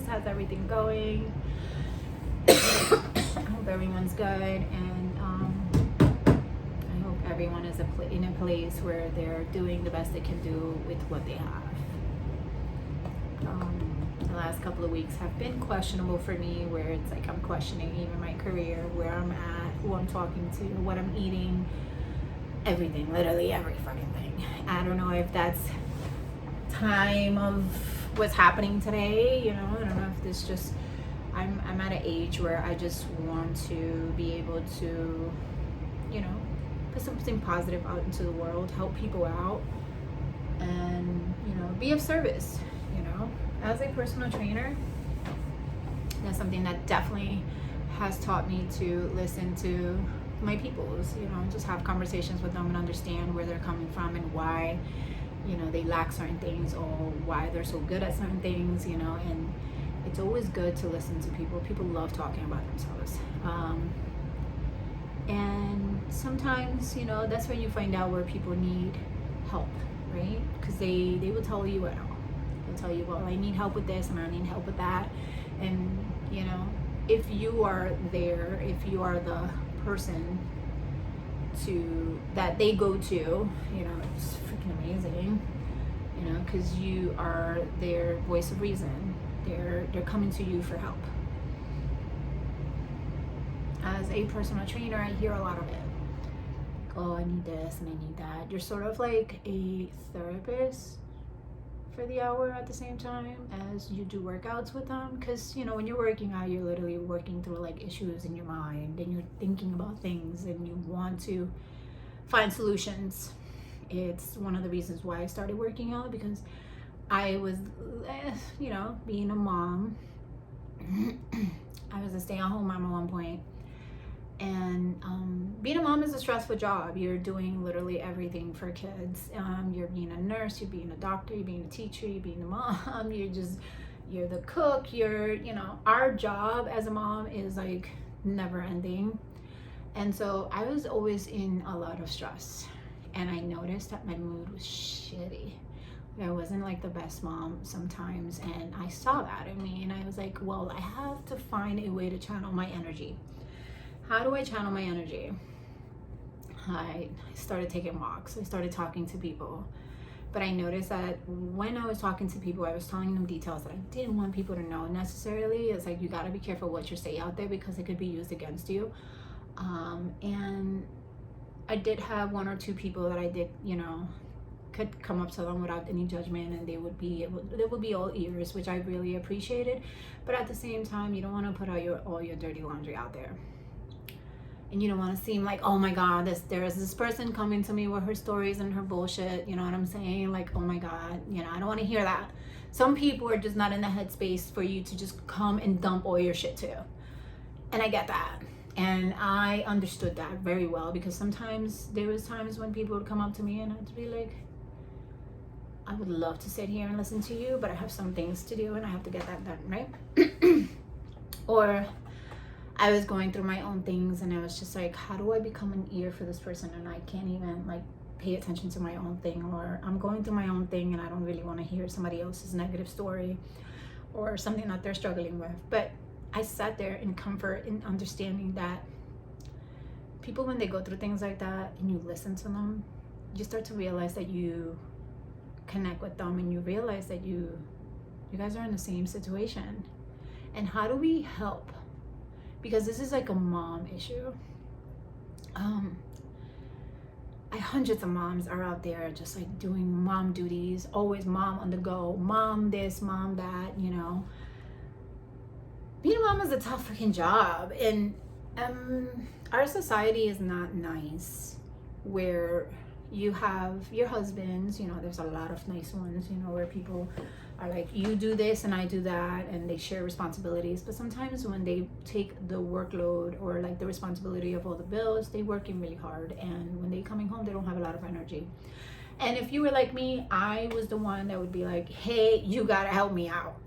How's everything going? I hope everyone's good, and I hope everyone is in a place where they're doing the best they can do with what they have. The last couple of weeks have been questionable for me, where it's like I'm questioning even my career, where I'm at, who I'm talking to, what I'm eating, everything, literally every fucking thing. I don't know if that's time of what's happening today, you know. I don't know if this just I'm at an age where I just want to be able to, you know, put something positive out into the world, help people out, and, you know, be of service, you know. As a personal trainer, that's something that definitely has taught me to listen to my peoples, you know, just have conversations with them and understand where they're coming from and why, you know, they lack certain things or why they're so good at certain things, you know. And it's always good to listen to people. People love talking about themselves. And sometimes, you know, that's when you find out where people need help, right? Because they will tell you what. They'll tell you, well, I need help with this and I need help with that. And, you know, if you are there, if you are the person that they go to, you know, it's freaking amazing, you know, because you are their voice of reason. They're coming to you for help. As a personal trainer, I hear a lot of it. Like, oh, I need this and I need that. You're sort of like a therapist for the hour at the same time as you do workouts with them, because, you know, when you're working out, you're literally working through like issues in your mind and you're thinking about things and you want to find solutions. It's one of the reasons why I started working out, because I was, you know, being a mom. I was a stay-at-home mom at one point. And being a mom is a stressful job. You're doing literally everything for kids. You're being a nurse, you're being a doctor, you're being a teacher, you're being a mom, you're the cook, you know, our job as a mom is like never ending. And so I was always in a lot of stress. And I noticed that my mood was shitty. I wasn't like the best mom sometimes. And I saw that in me. And I was like, well, I have to find a way to channel my energy. How do I channel my energy? I started taking walks. I started talking to people. But I noticed that when I was talking to people, I was telling them details that I didn't want people to know necessarily. It's like, you got to be careful what you say out there because it could be used against you. And I did have one or two people that I did, you know, could come up to them without any judgment, and they would be all ears, which I really appreciated. But at the same time, you don't want to put out all your dirty laundry out there. And you don't want to seem like, oh my God, there is this person coming to me with her stories and her bullshit. You know what I'm saying? Like, oh my God, you know, I don't want to hear that. Some people are just not in the headspace for you to just come and dump all your shit to. And I get that. And I understood that very well, because sometimes there was times when people would come up to me and I'd be like, I would love to sit here and listen to you, but I have some things to do and I have to get that done, right? Or I was going through my own things and I was just like, how do I become an ear for this person and I can't even like pay attention to my own thing? Or I'm going through my own thing and I don't really want to hear somebody else's negative story or something that they're struggling with. But I sat there in comfort in understanding that people, when they go through things like that and you listen to them, you start to realize that you connect with them and you realize that you guys are in the same situation. And how do we help? Because this is like a mom issue. Hundreds of moms are out there just like doing mom duties, always mom on the go, mom this, mom that, you know. Being a mom is a tough freaking job. And our society is not nice, where you have your husbands, you know, there's a lot of nice ones, you know, where people are like, you do this and I do that, and they share responsibilities. But sometimes when they take the workload or like the responsibility of all the bills, they working really hard, and when they coming home, they don't have a lot of energy. And if you were like me, I was the one that would be like, hey, you gotta help me out.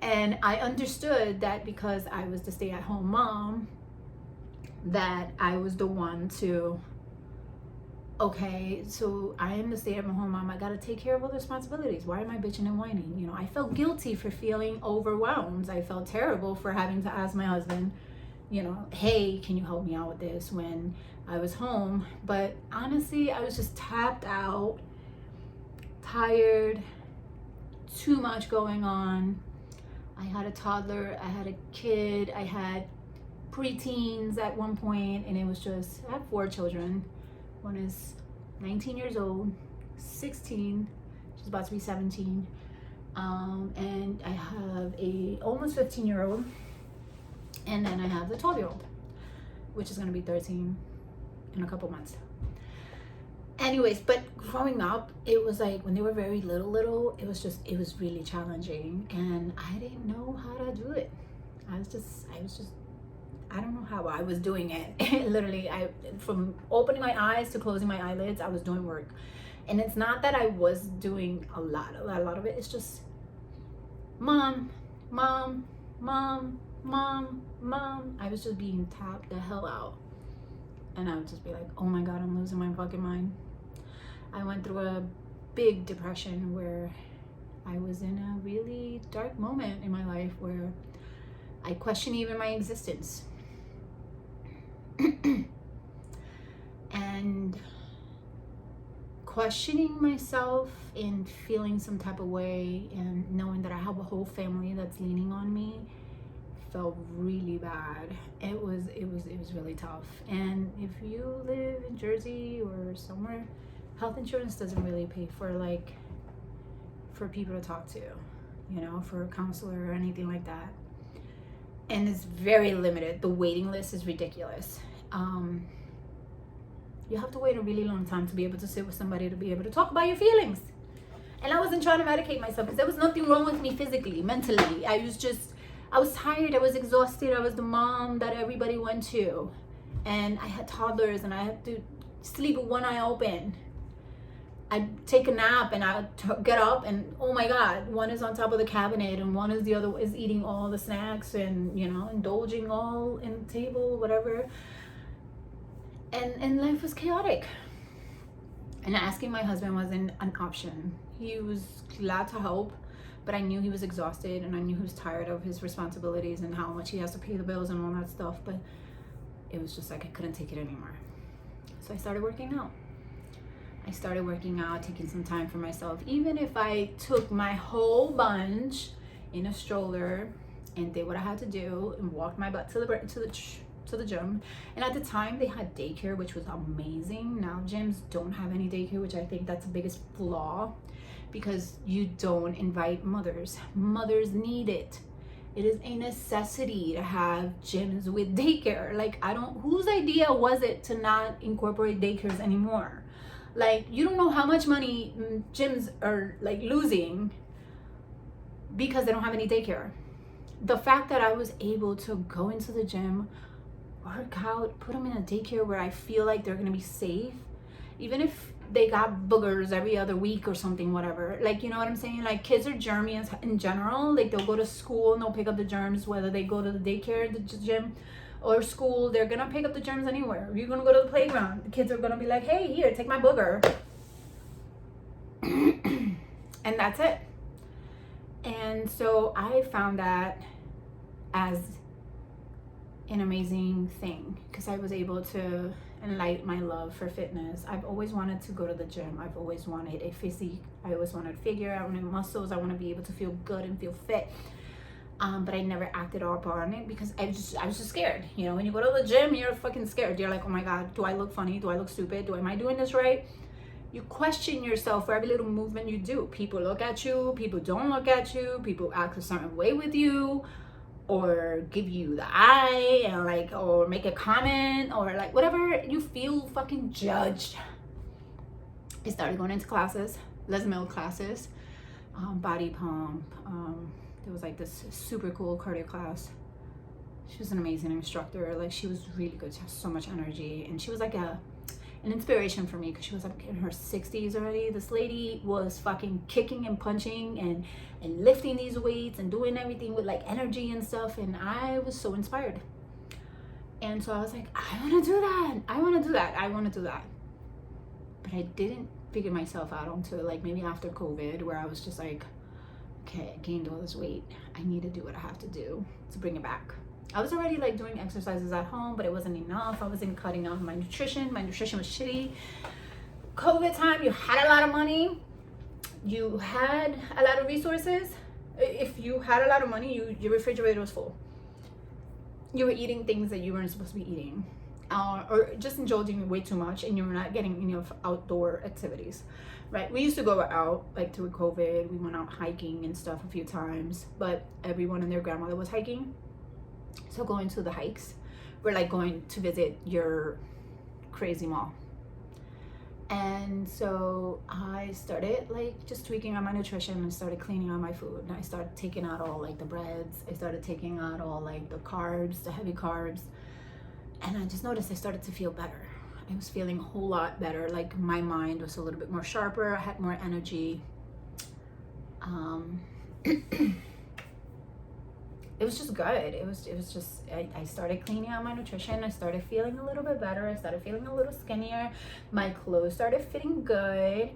And I understood that because I was the stay-at-home mom, that I was the one to okay, so I am the stay-at-home mom. I gotta take care of all the responsibilities. Why am I bitching and whining? You know, I felt guilty for feeling overwhelmed. I felt terrible for having to ask my husband, you know, hey, can you help me out with this when I was home? But honestly, I was just tapped out, tired, too much going on. I had a toddler, I had a kid, I had preteens at one point, and it was just, I have 4 children. One is 19 years old, 16, she's about to be 17, and I have a almost 15-year-old, and then I have the 12-year-old, which is gonna be 13 in a couple months. Anyways, but growing up, it was like when they were very little, it was really challenging, and I didn't know how to do it. I was just I don't know how I was doing it. Literally, from opening my eyes to closing my eyelids, I was doing work. And it's not that I was doing a lot of it. It's just mom, mom, mom, mom, mom. I was just being tapped the hell out. And I would just be like, oh my God, I'm losing my fucking mind. I went through a big depression where I was in a really dark moment in my life where I questioned even my existence. And questioning myself and feeling some type of way and knowing that I have a whole family that's leaning on me felt really bad. It was really tough. And if you live in Jersey or somewhere, health insurance doesn't really pay for people to talk to, you know, for a counselor or anything like that. And it's very limited. The waiting list is ridiculous. You have to wait a really long time to be able to sit with somebody to be able to talk about your feelings. And I wasn't trying to medicate myself because there was nothing wrong with me physically, mentally. I was tired, I was exhausted, I was the mom that everybody went to. And I had toddlers and I had to sleep with one eye open. I'd take a nap and I would get up and oh my God, one is on top of the cabinet and one is the other is eating all the snacks and, you know, indulging all in the table, whatever. And life was chaotic. And asking my husband wasn't an option. He was glad to help, but I knew he was exhausted and I knew he was tired of his responsibilities and how much he has to pay the bills and all that stuff. But it was just like I couldn't take it anymore. So I started working out. Taking some time for myself. Even if I took my whole bunch in a stroller and did what I had to do and walked my butt to the gym. And at the time they had daycare, which was amazing. Now gyms don't have any daycare, which I think that's the biggest flaw, because you don't invite mothers. Mothers need it. It is a necessity to have gyms with daycare. Like, whose idea was it to not incorporate daycares anymore? Like, you don't know how much money gyms are like losing because they don't have any daycare. The fact that I was able to go into the gym, work out, put them in a daycare where I feel like they're gonna be safe, even if they got boogers every other week or something, whatever. Like, you know what I'm saying? Like, kids are germy in general. Like, they'll go to school and they'll pick up the germs, whether they go to the daycare, the gym, or school. They're gonna pick up the germs anywhere. You're gonna go to the playground, the kids are gonna be like, hey, here, take my booger. And that's it. And so I found that as an amazing thing because I was able to enlighten my love for fitness. I've always wanted to go to the gym. I've always wanted a physique. I always wanted figure. I wanted muscles. I want to be able to feel good and feel fit. But I never acted upon it because I was just scared. You know, when you go to the gym, you're fucking scared. You're like, oh my God, do I look funny? Do I look stupid? Am I doing this right? You question yourself for every little movement you do. People look at you. People don't look at you. People act a certain way with you, or give you the eye, and like, or make a comment, or like whatever. You feel fucking judged. I started going into classes, Les Mills classes, body pump. There was like this super cool cardio class. She was an amazing instructor. Like, she was really good. She has so much energy, and she was like an inspiration for me because she was like in her 60s already. This lady was fucking kicking and punching and lifting these weights and doing everything with like energy and stuff, and I was so inspired. And so I was like, I want to do that. but I didn't figure myself out until like maybe after COVID, where I was just like, okay, I gained all this weight. I need to do what I have to do to bring it back. I was already like doing exercises at home, but it wasn't enough. I wasn't cutting out my nutrition. My nutrition was shitty. COVID time, you had a lot of money. You had a lot of resources. If you had a lot of money, your refrigerator was full. You were eating things that you weren't supposed to be eating. Or just indulging way too much, and you were not getting enough outdoor activities, right? We used to go out like through COVID. We went out hiking and stuff a few times, but everyone and their grandmother was hiking. So going to the hikes, we're like going to visit your crazy mall. And so I started like just tweaking on my nutrition and started cleaning on my food. And I started taking out all like the breads. I started taking out all like the carbs, the heavy carbs. And I just noticed I started to feel better. I was feeling a whole lot better. Like my mind was a little bit more sharper. I had more energy. It was just good. It was just, I started cleaning out my nutrition. I started feeling a little bit better. I started feeling a little skinnier. My clothes started fitting good.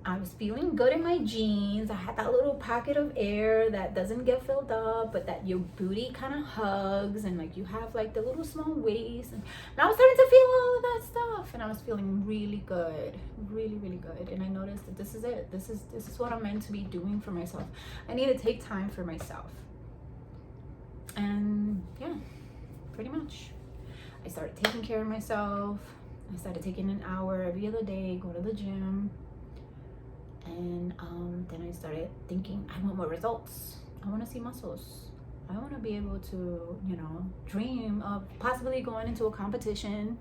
I was feeling good in my jeans. I had that little pocket of air that doesn't get filled up, but that your booty kind of hugs, and like you have like the little small waist. And I was starting to feel all of that stuff, and I was feeling really good, really, really good. And I noticed that this is it. This is what I'm meant to be doing for myself. I need to take time for myself. And yeah, pretty much. I started taking care of myself. I started taking an hour every other day, go to the gym. And then I started thinking, I want more results. I want to see muscles. I want to be able to, dream of possibly going into a competition,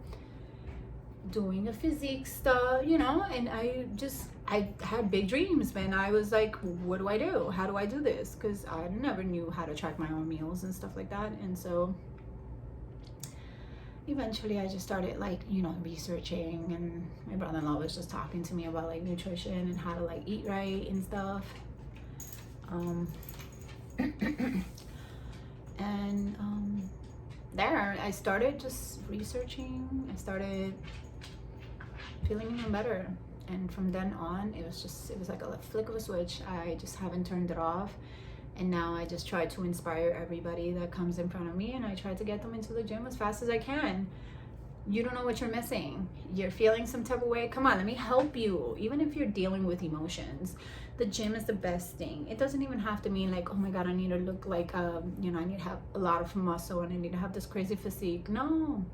doing a physique stuff, and I had big dreams, man. I was like, what do I do? How do I do this? Because I never knew how to track my own meals and stuff like that. And so eventually I just started like, researching, and my brother-in-law was just talking to me about like nutrition and how to like eat right and stuff. There I started just researching. I started feeling even better. And from then on, it was like a flick of a switch. I just haven't turned it off. And now I just try to inspire everybody that comes in front of me, and I try to get them into the gym as fast as I can. You don't know what you're missing. You're feeling some type of way. Come on, let me help you. Even if you're dealing with emotions, the gym is the best thing. It doesn't even have to mean like, oh my God, I need to look like, I need to have a lot of muscle and I need to have this crazy physique. No.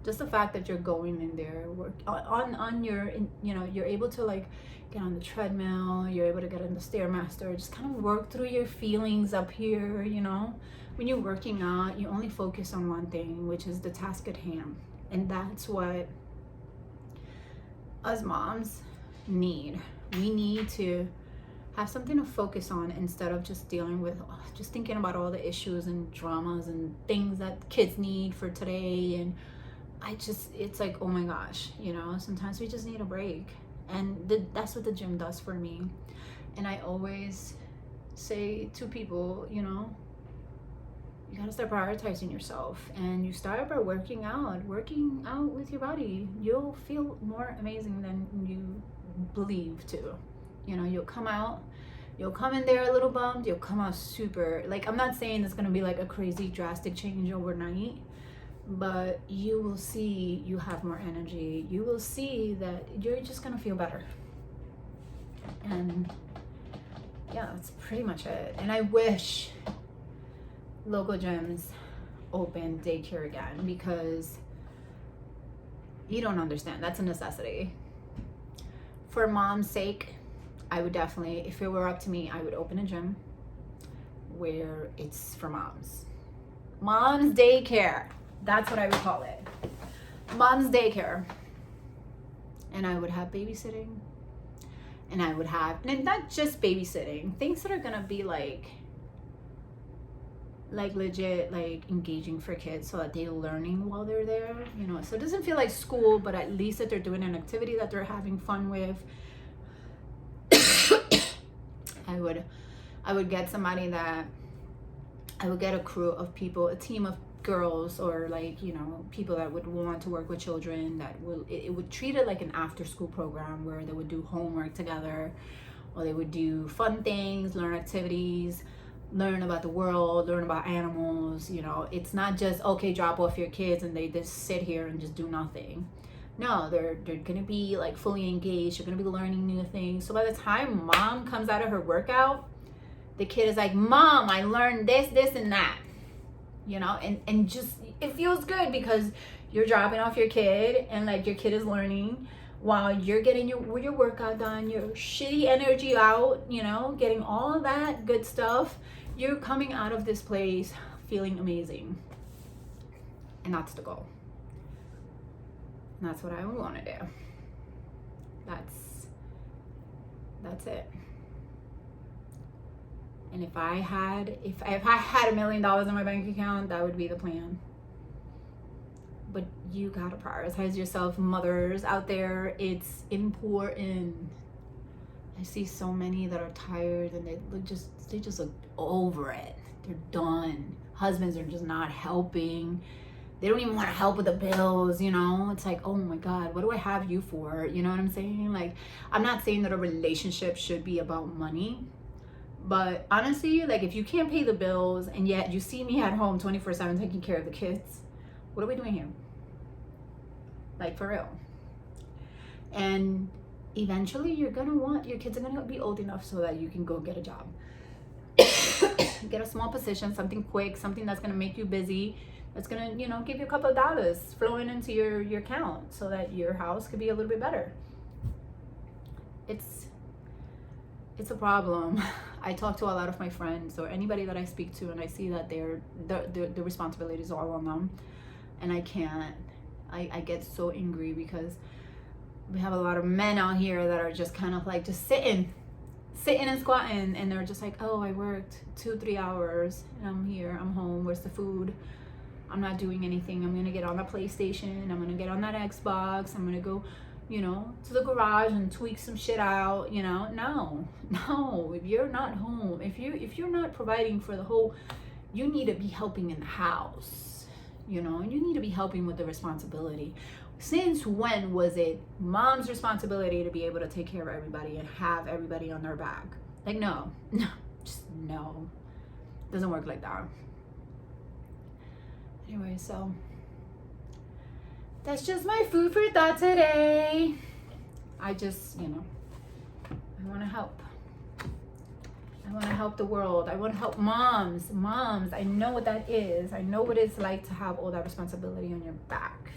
Just the fact that you're going in there, work on your, you're able to like get on the treadmill, you're able to get on the Stairmaster, just kind of work through your feelings up here, When you're working out, you only focus on one thing, which is the task at hand. And that's what us moms need. We need to have something to focus on instead of just dealing with, just thinking about all the issues and dramas and things that kids need for today. And it's like, oh my gosh, sometimes we just need a break. And that's what the gym does for me. And I always say to people, you gotta start prioritizing yourself, and you start by working out with your body. You'll feel more amazing than you believe to. You'll come in there a little bummed, you'll come out super, like, I'm not saying it's gonna be like a crazy drastic change overnight, but you will see you have more energy. You will see that you're just gonna feel better. And yeah, that's pretty much it. And I wish local gyms open daycare again, because you don't understand. That's a necessity. For mom's sake, I would definitely, if it were up to me, I would open a gym where it's for moms. Mom's daycare. That's what I would call it. Mom's daycare. And I would have babysitting. And I would have, and not just babysitting, things that are gonna be like legit, like engaging for kids, so that they're learning while they're there, so it doesn't feel like school, but at least that they're doing an activity that they're having fun with. I would get somebody that, I would get a crew of people, a team of girls or like, you know, people that would want to work with children, that will, it would treat it like an after school program where they would do homework together, or they would do fun things, learn activities, learn about the world, learn about animals. You know, it's not just, okay, drop off your kids and they just sit here and just do nothing. No, they're gonna be like fully engaged. They're gonna be learning new things. So by the time mom comes out of her workout, the kid is like, Mom, I learned this and that. You know, and just, it feels good because you're dropping off your kid and like your kid is learning while you're getting your workout done, your shitty energy out, you know, getting all of that good stuff. You're coming out of this place feeling amazing. And that's the goal. And that's what I want to do. That's it. And if I had $1 million in my bank account, that would be the plan. But you gotta prioritize yourself, mothers out there. It's important. I see so many that are tired and they just look over it. They're done. Husbands are just not helping. They don't even want to help with the bills, you know? It's like, oh my God, what do I have you for? You know what I'm saying? Like, I'm not saying that a relationship should be about money, but honestly, like, if you can't pay the bills and yet you see me at home 24/7 taking care of the kids, what are we doing here? Like, for real. And eventually your kids are gonna be old enough so that you can go get a job. Get a small position, something quick, something that's gonna make you busy, that's gonna, you know, give you a couple of dollars flowing into your account so that your house could be a little bit better. It's a problem. I talk to a lot of my friends or anybody that I speak to, and I see that the responsibilities are all on them, and I can't. I get so angry because we have a lot of men out here that are just kind of like just sitting and squatting, and they're just like, oh, I worked 2-3 hours and I'm here, I'm home, where's the food? I'm not doing anything. I'm gonna get on the PlayStation, I'm gonna get on that Xbox, I'm gonna go, you know, to the garage and tweak some shit out, you know. No, if you're not home, if you're not providing for the whole, you need to be helping in the house, you know, and you need to be helping with the responsibility. Since when was it mom's responsibility to be able to take care of everybody and have everybody on their back? Like, no, just no. Doesn't work like that. Anyway, so that's just my food for thought today. I just, you know, I want to help. I want to help the world. I want to help moms. I know what that is. I know what it's like to have all that responsibility on your back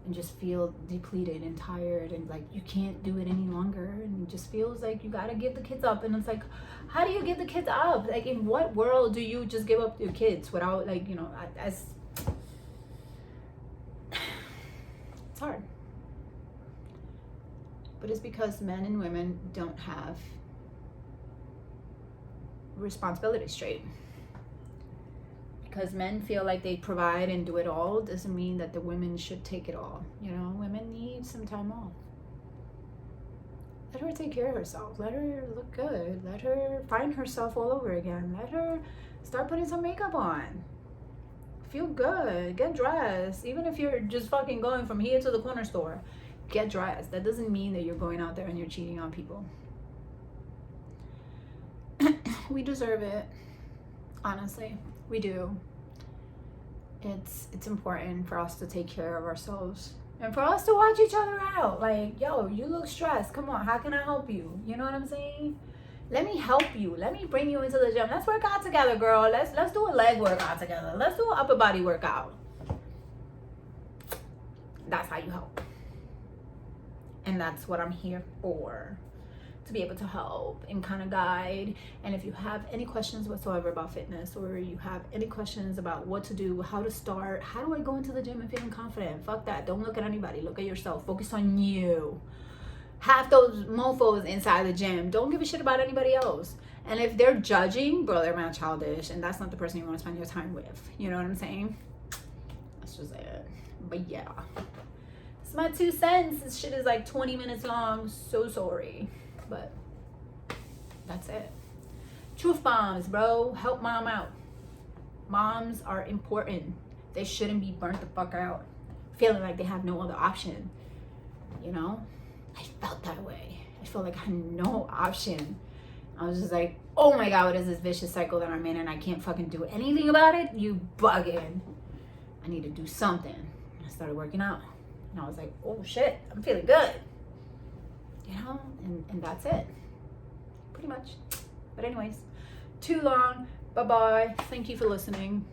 and just feel depleted and tired and like you can't do it any longer, and it just feels like you got to give the kids up. And it's like, how do you give the kids up? Like, in what world do you just give up your kids without, like, you know, as it's hard. But it's because men and women don't have responsibility straight. Because men feel like they provide and do it all doesn't mean that the women should take it all. You know, women need some time off. Let her take care of herself. Let her look good. Let her find herself all over again. Let her start putting some makeup on. Feel good. Get dressed. Even if you're just fucking going from here to the corner store, get dressed. That doesn't mean that you're going out there and you're cheating on people. We deserve it. Honestly, we do. It's important for us to take care of ourselves and for us to watch each other out. Like, yo, you look stressed. Come on, how can I help you? You know what I'm saying? Let me help you. Let me bring you into the gym. Let's work out together, girl. Let's do a leg workout together. Let's do an upper body workout. That's how you help. And that's what I'm here for. To be able to help and kind of guide. And if you have any questions whatsoever about fitness, or you have any questions about what to do, how to start, how do I go into the gym and feeling confident? Fuck that. Don't look at anybody. Look at yourself. Focus on you. Half those mofos inside the gym don't give a shit about anybody else. And if they're judging, bro, they're mad childish, and that's not the person you want to spend your time with. You know what I'm saying? That's just it. But yeah, it's my 2 cents. This shit is like 20 minutes long. So sorry. But that's it. Truth bombs, bro. Help mom out. Moms are important. They shouldn't be burnt the fuck out, feeling like they have no other option. You know, I felt that way. I felt like I had no option. I was just like, oh my God, what is this vicious cycle that I'm in, and I can't fucking do anything about it? You bugging. I need to do something. I started working out, and I was like, oh shit, I'm feeling good. You know, and that's it. Pretty much. But anyways, too long. Bye-bye. Thank you for listening.